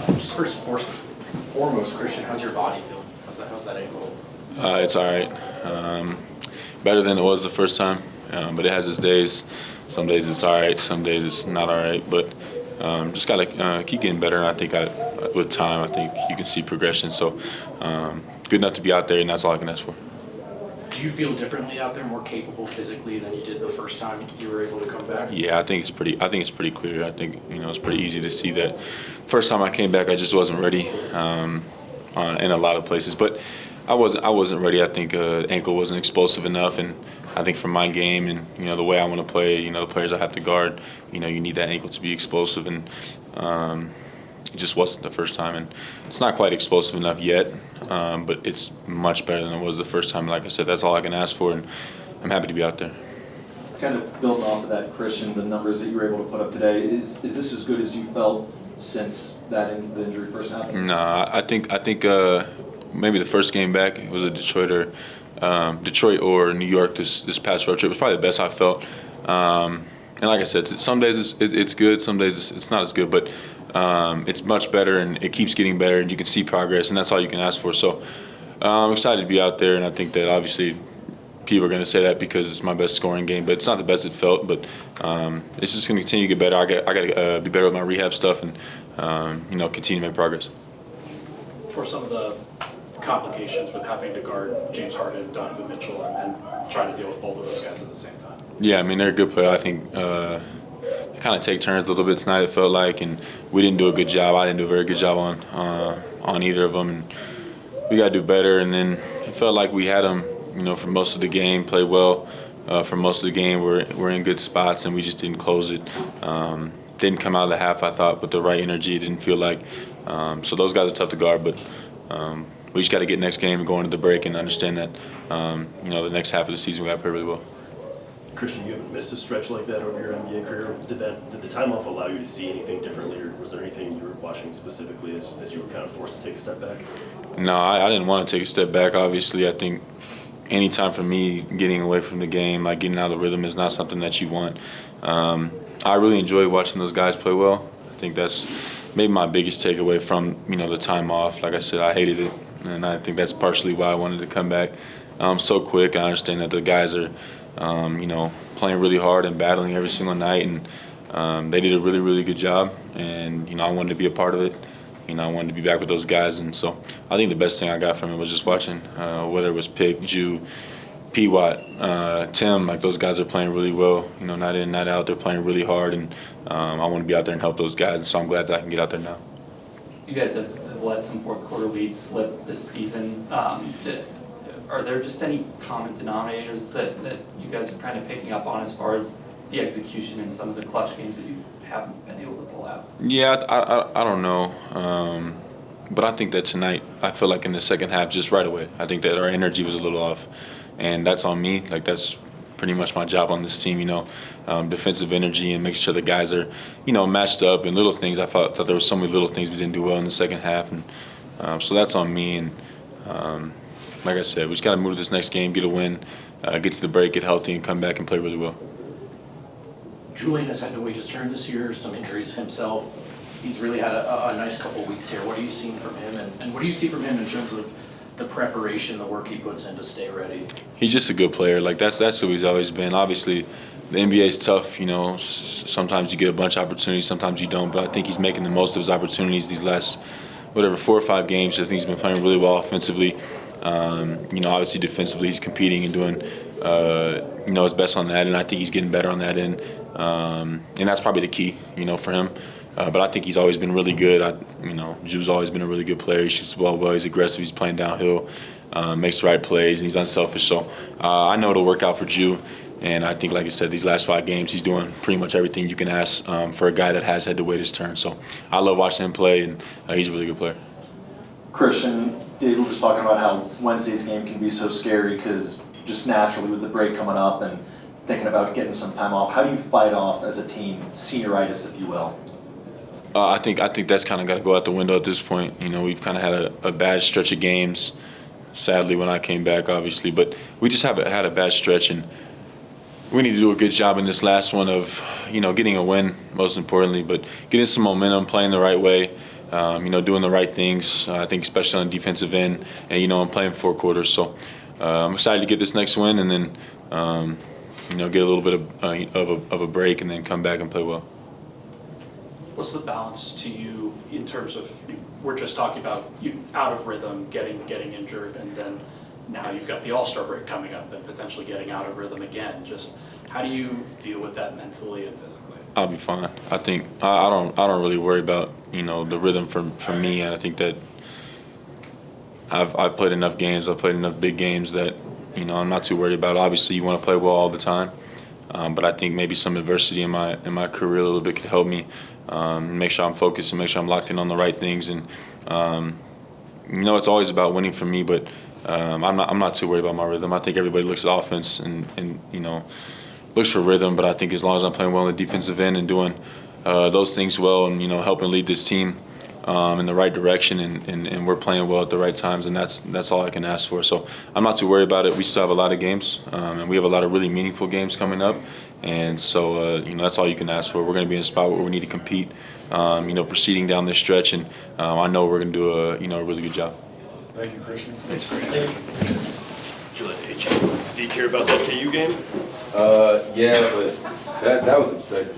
Just first and foremost, Christian, how's your body feeling? How's that ankle? It's all right. Better than it was the first time, but it has its days. Some days it's all right, some days it's not all right. But just gotta keep getting better. And I think with time, I think you can see progression. So good enough to be out there, and that's all I can ask for. Do you feel differently out there, more capable physically than you did the first time you were able to come back? Yeah, I think it's pretty. I think it's pretty clear. I think it's pretty easy to see that. First time I came back, I just wasn't ready in a lot of places. But I wasn't ready. I think ankle wasn't explosive enough, and I think for my game and the way I want to play, the players I have to guard, you need that ankle to be explosive, and it just wasn't the first time, and it's not quite explosive enough yet, but it's much better than it was the first time. Like I said, that's all I can ask for, and I'm happy to be out there. Kind of building off of that, Christian, the numbers that you were able to put up today, is this as good as you felt since the injury first happened? No, I think maybe the first game back, it was a Detroit or New York. This past road trip was probably the best I felt. And like I said, some days it's good, some days it's not as good, but it's much better, and it keeps getting better, and you can see progress, and that's all you can ask for. So I'm excited to be out there, and I think that obviously people are going to say that because it's my best scoring game, but it's not the best it felt. But it's just going to continue to get better. I got to be better with my rehab stuff, and continue to make progress. For some of the complications with having to guard James Harden, Donovan Mitchell, and trying to deal with both of those guys at the same time? Yeah, I mean, they're a good player. I think they kind of take turns a little bit tonight, it felt like, and we didn't do a good job. I didn't do a very good job on either of them, and we got to do better. And then it felt like we had them, for most of the game, played well. For most of the game, we're in good spots, and we just didn't close it. Didn't come out of the half, I thought, with the right energy. It didn't feel like. So those guys are tough to guard, but we just got to get next game and go into the break and understand that, the next half of the season we got to play really well. Christian, you haven't missed a stretch like that over your NBA career. Did the time off allow you to see anything differently, or was there anything you were watching specifically as you were kind of forced to take a step back? No, I didn't want to take a step back. Obviously, I think any time for me getting away from the game, like getting out of the rhythm, is not something that you want. I really enjoy watching those guys play well. I think that's maybe my biggest takeaway from the time off. Like I said, I hated it, and I think that's partially why I wanted to come back so quick. I understand that the guys are playing really hard and battling every single night, and they did a really, really good job. And I wanted to be a part of it. I wanted to be back with those guys, and so I think the best thing I got from it was just watching, whether it was Pick, Jew, P. Watt, Tim. Like, those guys are playing really well. Night in, night out, they're playing really hard, and I want to be out there and help those guys. And so I'm glad that I can get out there now. You guys have let some fourth quarter leads slip this season. Are there just any common denominators that you guys are kind of picking up on as far as the execution in some of the clutch games that you haven't been able to pull out? Yeah, I don't know. But I think that tonight, I feel like in the second half, just right away, I think that our energy was a little off. And that's on me. Like, that's pretty much my job on this team, defensive energy and making sure the guys are, matched up. And little things, I thought there were so many little things we didn't do well in the second half. And so that's on me. And like I said, we just got to move to this next game, get a win, get to the break, get healthy, and come back and play really well. Julian has had to wait his turn this year, some injuries himself. He's really had a nice couple of weeks here. What are you seeing from him, and what do you see from him in terms of the preparation, the work he puts in to stay ready? He's just a good player. Like, that's who he's always been. Obviously, the NBA is tough. Sometimes you get a bunch of opportunities, sometimes you don't. But I think he's making the most of his opportunities these last, 4 or 5 games. I think he's been playing really well offensively. Obviously defensively, he's competing and doing, his best on that, and I think he's getting better on that end. And that's probably the key, for him. But I think he's always been really good. Ju's always been a really good player. He shoots the ball well. He's aggressive. He's playing downhill, makes the right plays, and he's unselfish. So I know it'll work out for Ju. And I think, like I said, these last 5 games, he's doing pretty much everything you can ask for a guy that has had to wait his turn. So I love watching him play, and he's a really good player. Christian, David was talking about how Wednesday's game can be so scary because just naturally with the break coming up and thinking about getting some time off. How do you fight off as a team senioritis, if you will? I think that's kind of got to go out the window at this point. We've kind of had a bad stretch of games, sadly, when I came back, obviously. But we just had a bad stretch, and we need to do a good job in this last one of, getting a win, most importantly, but getting some momentum, playing the right way, doing the right things. I think especially on the defensive end, and I'm playing 4 quarters, so I'm excited to get this next win, and then get a little bit of a break, and then come back and play well. What's the balance to you in terms of, we're just talking about you out of rhythm, getting injured, and then now you've got the All-Star break coming up and potentially getting out of rhythm again. Just how do you deal with that mentally and physically? I'll be fine. I think I don't really worry about the rhythm for me. And I think that I've played enough games. I've played enough big games that I'm not too worried about it. Obviously, you want to play well all the time, but I think maybe some adversity in my career a little bit could help me make sure I'm focused and make sure I'm locked in on the right things. And it's always about winning for me, but I'm not too worried about my rhythm. I think everybody looks at offense and looks for rhythm, but I think as long as I'm playing well on the defensive end and doing those things well, and helping lead this team in the right direction, and we're playing well at the right times, and that's all I can ask for. So I'm not too worried about it. We still have a lot of games, and we have a lot of really meaningful games coming up, and so that's all you can ask for. We're going to be in a spot where we need to compete, proceeding down this stretch, and I know we're going to do a really good job. Thank you, Christian. Thanks for your Julian, did Zeke hear about that KU game? Yeah, but that was expected.